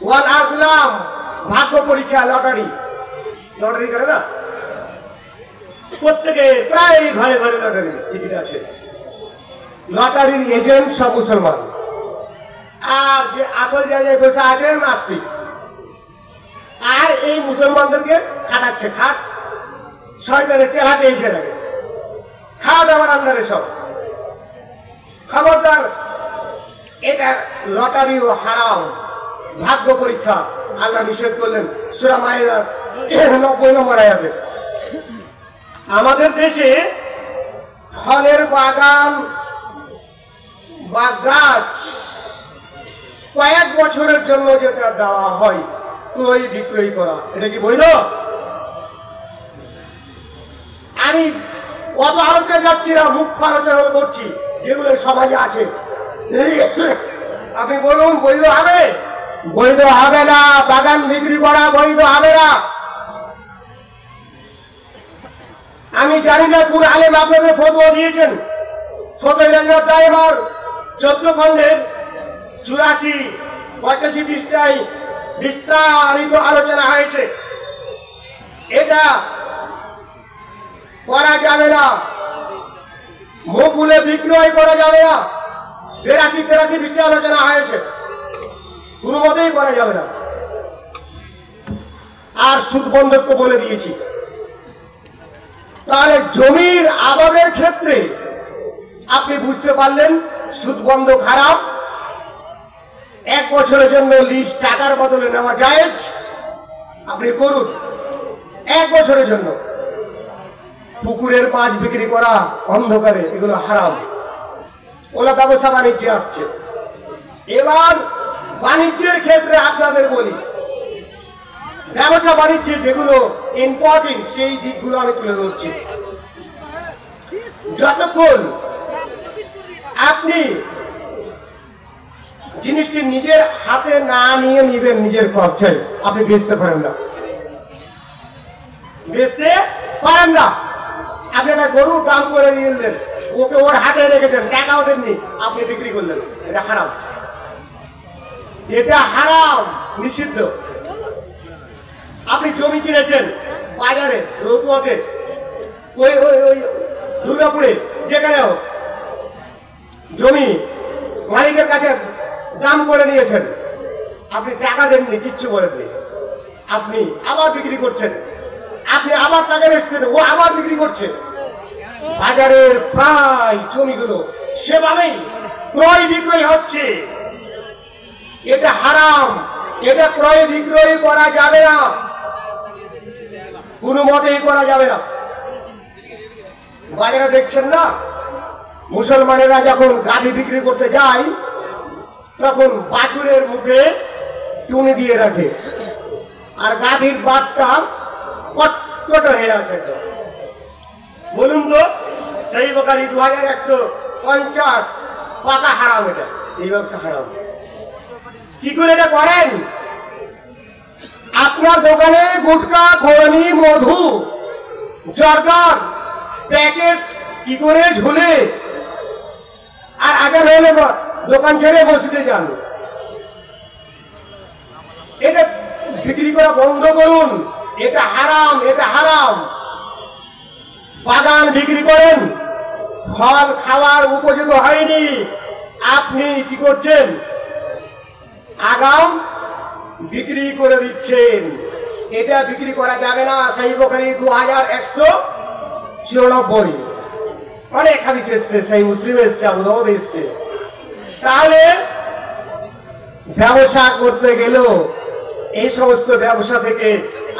ওয়াল আজলাম ভাগ্য পরীক্ষা, lottery lottery করে না, প্রত্যেকে প্রায় ঘরে ঘরে লটারি টিকিট আছে। লটারির এজেন্ট সব মুসলমান, আর যে আসল জায়গায় বসে আছে নাস্তিক। আর এই মুসলমানদেরকে খাটাচ্ছে, খাট শয়তানের চেলা পেয়েছে রাখে, খাট আমার আন্ডারে সব। খবরদার, এটা লটারি ও হারাম, ভাগ্য পরীক্ষা আল্লাহ নিষেধ করলেন সূরা মায়েদার 90 নম্বর আয়াতে। আমাদের দেশে ফলের বাগান বা গাছ কয়েক বছরের জন্য যেটা দেওয়া হয় ক্রয় বিক্রয় করা, এটা কি বৈধ? আমি কত আলোচনা যাচ্ছি না, মুখ্য আলোচনা করছি যেগুলো সমাজে আছে। আপনি বলুন বৈধ হবে? বৈধ হবে না, বাগান বিক্রি করা বৈধ হবে না। আমি জানি না কোন আলেম আপনাদের ফতোয়া দিয়েছেন। ফতোয়া রাজনাথ দায়েমার 14 খণ্ডের 84-85 পৃষ্ঠায় বিস্তারিত আলোচনা হয়েছে। এটা করা যাবে না, মকুলে বিক্রয় করা যাবে না। 82-83 পৃষ্ঠা আলোচনা হয়েছে, কোনো মতেই করা যাবে না। আর সুদ বন্ধক বলে দিয়েছি। তাহলে জমির আবাদের ক্ষেত্রে আপনি বুঝতে পারলেন সুদ বন্ধক হারাম। 1 বছরের জন্য লিজ টাকার বদলে নেওয়া জায়েজ, আপনি করুন 1 বছরের জন্য। পুকুরের মাছ বিক্রি করা অন্ধকারে, এগুলো হারাম। ওলা ব্যবসা বাণিজ্যে আসছে। এবার বাণিজ্যের ক্ষেত্রে আপনাদের বলি, ব্যবসা বাণিজ্যে যেগুলো ইম্পর্টেন্ট সেই দিকগুলো আমি তুলে ধরছি। যতক্ষণ আপনি জিনিসটি নিজের হাতে না নিয়ে নিবেন, নিজের খরচায় আপনি বেচতে পারেন না, বেচতে পারেন না। আপনি একটা গরু দাম করে নিলেন, ওকে ওর হাতে রেখেছেন, টাকাও দেননি, আপনি বিক্রি করলেন, এটা হারাম। এটা হারাম, নিষিদ্ধ। আপনি জমি কিনেছেন বাজারে, রতুয়াতে, ওই দুর্গাপুরে, যেখানে জমি মালিকের কাছে দাম করে নিয়েছেন, আপনি টাকা দেননি, কিচ্ছু বলেননি, আপনি আবার বিক্রি করছেন, আপনি আবার টাকা এসেছেন, ও আবার বিক্রি করছে। বাজারের প্রায় জমিগুলো সেভাবেই ক্রয় বিক্রয় হচ্ছে। এটা হারাম, এটা ক্রয় বিক্রয় করা যাবে না, কোনো মতেই করা যাবে না। বাজারে দেখছেন না, মুসলমানেরা যখন গাভী বিক্রি করতে যায় তখন বাছুরের মুখে টুনি দিয়ে রাখে, আর গাভীর বাটটা কটকট হয়ে আসে। বলুন তো, সেই বোখারি 2150 পাকা হারাম। এটা এই ব্যবসা হারাম। কি করে এটা করেন? আপনার দোকানে গুটকা, খৈনি, মধু, জর্দার প্যাকেট কি করে ঝুলে, আর আগে হলে দোকান ছেড়ে মসজিদে যান। এটা বিক্রি করা বন্ধ করুন, এটা হারাম, এটা হারাম। বাগান বিক্রি করেন, ফল খাওয়ার উপযোগী হয়নি, আপনি কি করছেন? আগাম বিক্রি করে দিচ্ছেন। এটা বিক্রি করা যাবে না। সহিহ বুখারী 2194, অনেক হাদিস এসছে, সহিহ মুসলিম এসছে, আবু দাউদ এসছে। তাহলে ব্যবসা করতে গেলেও এই সমস্ত ব্যবসা থেকে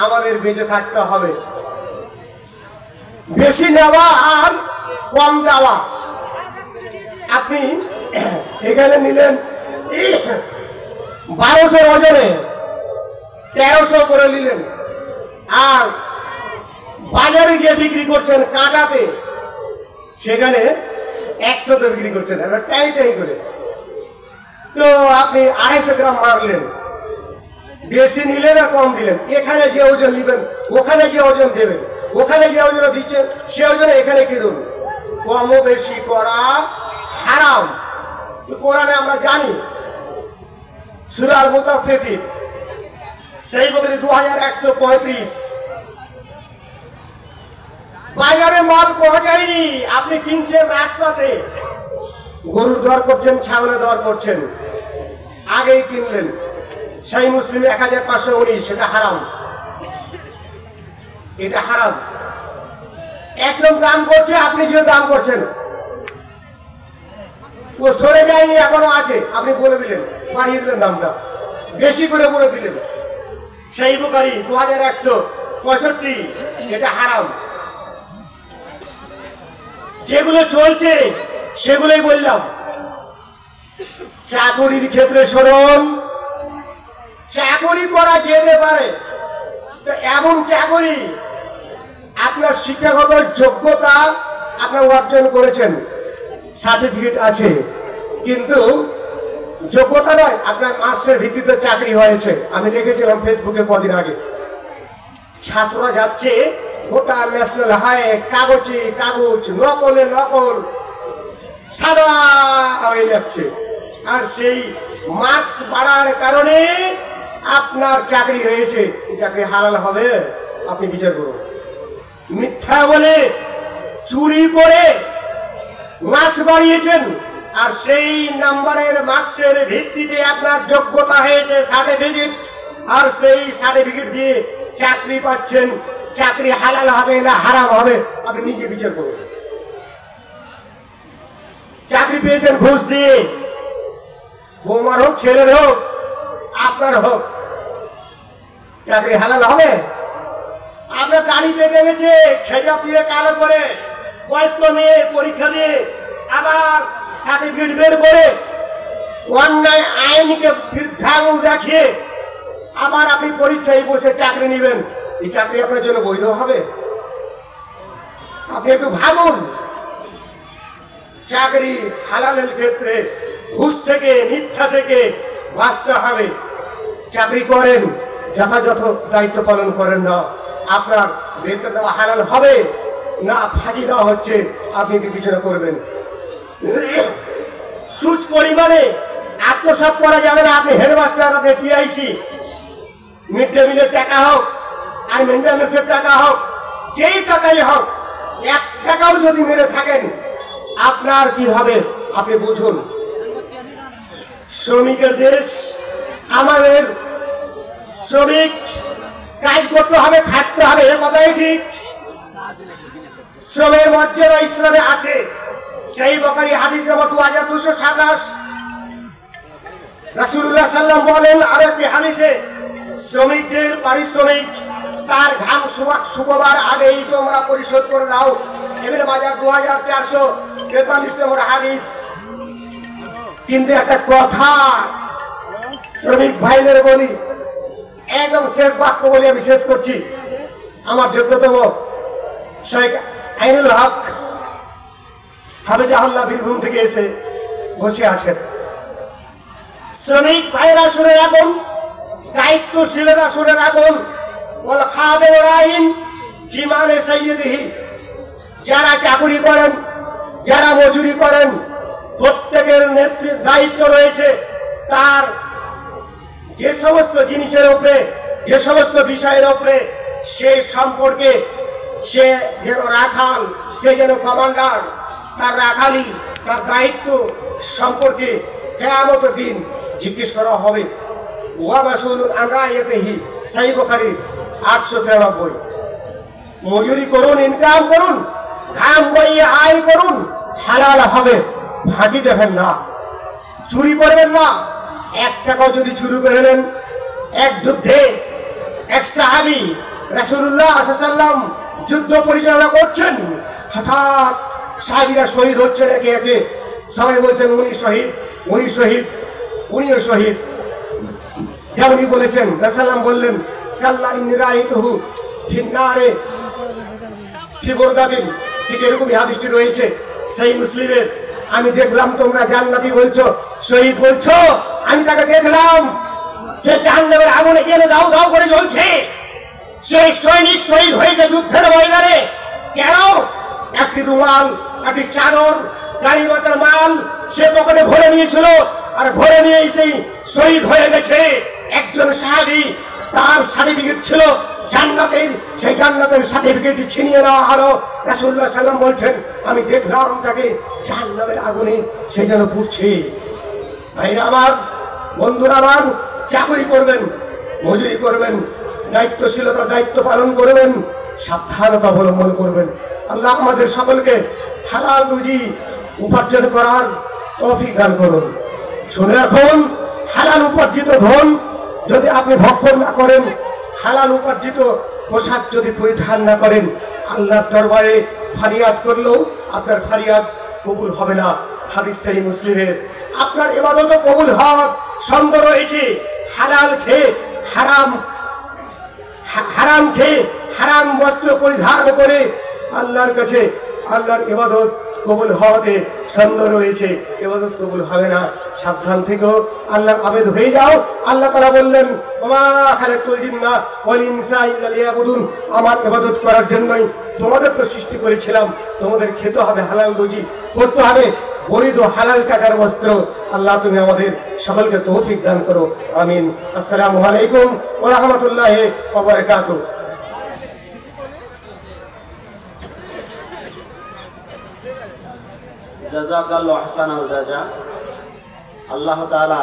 আমাদের বেঁচে থাকতে হবে। বেশি নেওয়া আর কম দেওয়া। আপনি এখানে নিলেন 1200 ওজনে, 1300 করে নিলেন, আর বাজারে গিয়ে বিক্রি করছেন কাঁটাতে, সেখানে 100তে বিক্রি করছেন, টাই করে। তো আপনি 250 গ্রাম মারলেন, বেশি নিলেন আর কম দিলেন। এখানে যে ওজন নিবেন, ওখানে যে ওজন দেবেন, ওখানে যে ওজন দিচ্ছেন সে ওজনে এখানে কিনুন। কম বেশি করা হারাম। তো কোরআনে আমরা জানি, সূরা আল মুতাফফিফিন সেই বকরি 2135। বাজারে মাল পৌঁছায়নি, আপনি কিনছেন রাস্তাতে, গরুর দর করছেন, ছাগলের দর করছেন, আগেই কিনলেন। সেই মুসলিম 1519, সেটা হারাম, এটা হারাম। একজন দাম করছে, আপনি গিয়ে দাম করছেন, ও সরে যায়নি, এখনো আছে, আপনি বলে দিলেন, বাড়িয়ে দিলেন দামটা, বেশি করে বলে দিলেন। সেই বুখারী 2165, এটা হারাম। যেগুলো চলছে সেগুলোই বললাম। চাকরির ক্ষেত্রে শুনুন, চাকরি করা যেতে পারে, তো এমন চাকরি আপনার শিক্ষাগত যোগ্যতা আপনার অর্জন করেছেন, সার্টিফিকেট আছে, কিন্তু যোগ্যতা নয়, আপনার মার্কসের ভিত্তিতে চাকরি হয়েছে। আমি লিখেছিলাম ফেসবুকে কদিন আগে, ছাত্ররা যাচ্ছে গোটা ন্যাশনাল হাইওয়ে কাগজে কাগজ, নকলে নকল, সাদা হয়ে যাচ্ছে। আর সেই মার্কস বাড়ার কারণে আপনার চাকরি হয়েছে, এই চাকরি হালাল হবে? আপনি বিচার করুন। মিথ্যা বলে, চুরি করে মার্কস বাড়িয়েছেন, আর সেই নাম্বারের মার্কসের ভিত্তিতে আপনার যোগ্যতা হয়েছে সার্টিফিকেট, আর সেই সার্টিফিকেট দিয়ে চাকরি পাচ্ছেন। চাকরি হালাল হবে না হারাম হবে? আপনি নিজে বিচার করুন। চাকরি পেয়েছেন ঘুষ দিয়ে, বৌমার হোক, ছেলের হোক, আপনার হোক, চাকরি হালাল হবে? আপনার দাড়ি পেকে গেছে, খেজাব দিয়ে কালো করে, বয়স্ক মেয়ে পরীক্ষা দিয়ে আবার সার্টিফিকেট বের করে অন্যায় আইনকে বৃদ্ধাঙ্গুল দেখিয়ে আবার আপনি পরীক্ষায় বসে চাকরি নেবেন, এই চাকরি আপনার জন্য বৈধ হবে? আপনি একটু ভাবুন। চাকরি হালালের ক্ষেত্রে ঘুষ থেকে, মিথ্যা থেকে বাঁচতে হবে। চাকরি করেন, যথাযথ দায়িত্ব পালন করেন না, আপনার বেতন দেওয়া হালাল হবে না ফাঁকি দেওয়া হচ্ছে, আপনি বিবেচনা করবেন। সুদ পরিমাণে আত্মসাৎ করা যাবে না। আপনি হেডমাস্টার, আপনি টিআইসি, মিড ডে মিলের টাকা হোক আর মেনটেন্যান্সের টাকা হোক, যেই টাকাই হোক, 1 টাকাও যদি মেরে থাকেন আপনার কি হবে আপনি বুঝুন। শ্রমিকের দেশ আমাদের, শ্রমিক কাজ করতে হবে, খাটতে হবে, এ কথাই ঠিক। শ্রমের মর্যাদা ইসলামে আছে। সেই বুখারী হাদিস নম্বর 2227, রাসূলুল্লাহ সাল্লাল্লাহু আলাইহি ওয়াসাল্লাম বলেন আর একটি হাদিসে, শ্রমিকদের পারিশ্রমিক তার ঘাম শুকোবার আগেই তোমরা পরিশোধ করে দাও। ইবনে মাজাহ 2443 নম্বর হাদিস। কিন্তু একটা কথা শ্রমিক ভাইদের বলি, একদম শেষ বাক্য বলে আমি শেষ করছি। আমার যোগ্যতম শেখ আইনুল হক হাফেজাহুল্লাহ বীরভূম থেকে এসে বসে আছেন। শ্রমিক ভাইরা শুনে রাখুন, দায়িত্বশীলেরা শুনে রাখুন, ওয়াল খাদিমু রাইন ফি মালি সাইয়্যিদিহি, যারা চাকরি করেন, যারা মজুরি করেন, প্রত্যেকের নেতৃত্ব দায়িত্ব রয়েছে তার যে সমস্ত জিনিসের উপরে, যে সমস্ত বিষয়ের উপরে সে সম্পর্কে, সে যেন রাখাল, সে যেন কমান্ডার, তার রাখালি, তার দায়িত্ব সম্পর্কে কিয়ামতের দিন জিজ্ঞেস করা হবে। ওয়া মাসউলুন আন রাইয়াতিহি, সহিহ বুখারী 893। মজুরি করুন, ইনকাম করুন, ঘাম বইয়ে আয় করুন, হালাল হবে, ফাঁকি দেবেন না, চুরি করবেন না। 1 টাকাও যদি চুরি করে নেন, এক যুদ্ধে এক সাহাবী রাসূলুল্লাহ সাল্লাল্লাহু আলাইহি ওয়াসাল্লাম যুদ্ধ পরিচালনা করছেন, হঠাৎ সাহাবীরা শহীদ হচ্ছেন একে একে। সবাই বলছেন উনি শহীদ, উনি শহীদ, উনিও শহীদ। যেমনই বলেছেন, রাসূলুল্লাহ বললেন কাল্লা ইন্নী রাআইতুহু ফিন্নারে ফি বুরদাতিন। ঠিক এরকমই হাদিসটি রয়েছে সেই মুসলিমের। আমি দেখলাম তোমরা জান্নাতি বলছো, শহীদ বলছো, আমি তাকে দেখলাম সে জাহান্নামের আগুনে গেলে দাউ দাউ করে জ্বলছে। সেই সৈনিক শহীদ হয়েছে যুদ্ধের ময়দানে। কেন? একটি রুমাল, একটি চাদর, গাড়ি বাটার মাল সে পকেটে ভরে নিয়েছিল, আর ভরে নিয়ে সেই শহীদ হয়ে গেছে। একজন সাহাবী তার সার্টিফিকেট ছিল জান্নাতের, সেই জান্নাতের সার্টিফিকেট ছিনিয়ে নেওয়া হলো। রাসূলুল্লাহ সাল্লাম বলছেন, আমি দেখলাম তাকে জাহান্নামের আগুনে সে যেন পুড়ছে। ভাইরা আমার, বন্ধুরা আমার, চাকরি করবেন, মজুরি করবেন, দায়িত্বশীলতার দায়িত্ব পালন করবেন, সাবধানতা অবলম্বন করবেন। আল্লাহ আমাদের সকলকে হালাল রুজি উপার্জন করার তৌফিক দান করুন। শুনে রাখুন, হালাল উপার্জিত ধন যদি আপনি ভক্ষণ না করেন, হালাল উপার্জিত পোশাক যদি পরিধান না করেন, আল্লাহর দরবারে ফরিয়াদ করলেও আপনার ফরিয়াদ কবুল হবে না। হাদিস সহিহ মুসলিমের। আপনার ইবাদত কবুল হওয়ার সন্দেহ রয়েছে হালাল খেয়ে, হারাম খেয়ে, হারাম বস্ত্র পরিধান করে আল্লাহর কাছে আল্লাহর ইবাদত কবুল হওয়াতে সন্দেহ রয়েছে, ইবাদত কবুল হবে না। সাবধান থেকো, আল্লাহর আবেদ হয়ে যাও। আল্লাহ তাআলা বললেন, ওমা খালাকতুল জিন্না ওয়াল ইনসা ইল্লা লিয়াবুদুন, আমার ইবাদত করার জন্যই তোমাদের তো সৃষ্টি করেছিলাম। তোমাদের খেতে হবে হালাল রুজি, পড়তে হবে বৈধ হালাল টাকার বস্ত্র। আল্লাহ তুমি আমাদের সকলকে তৌফিক দান করো, আমিন। আসসালামু আলাইকুম ওয়া রাহমাতুল্লাহি ওয়া বারাকাতুহু। জাযাকাল্লাহু আহসানাল জাযা। আল্লাহ তাআলা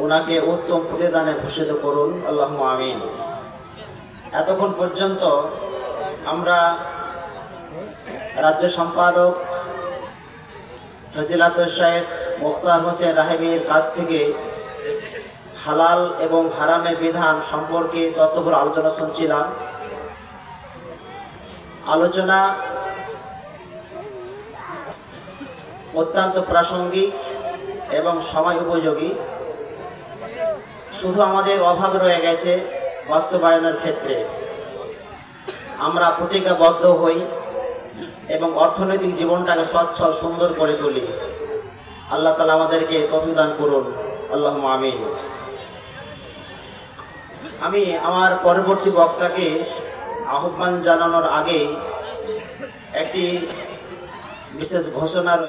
ওনাকে উত্তম প্রতিদানে ভূষিত করুন, আল্লাহুম্মা আমিন। এতক্ষণ পর্যন্ত আমরা রাজ্য সম্পাদক ফজিলাতুল শেখ মুখতার হোসেন রাহেমির কাছ থেকে হালাল এবং হারামের বিধান সম্পর্কে তথ্যপূর্ণ আলোচনা শুনছিলাম। আলোচনা অত্যন্ত প্রাসঙ্গিক এবং সময় উপযোগী। শুধু আমাদের অভাব রয়ে গেছে বাস্তবায়নের ক্ষেত্রে। আমরা প্রতিজ্ঞাবদ্ধ হই এবং অর্থনৈতিক জীবনটাকে সচ্ছল সুন্দর করে তুলি। আল্লাহ তাআলা আমাদেরকে তৌফিক দান করুন, আল্লাহুম্মা আমিন। আমি আমার পরবর্তী বক্তাকে আহ্বান জানানোর আগে একটি বিশেষ ঘোষণার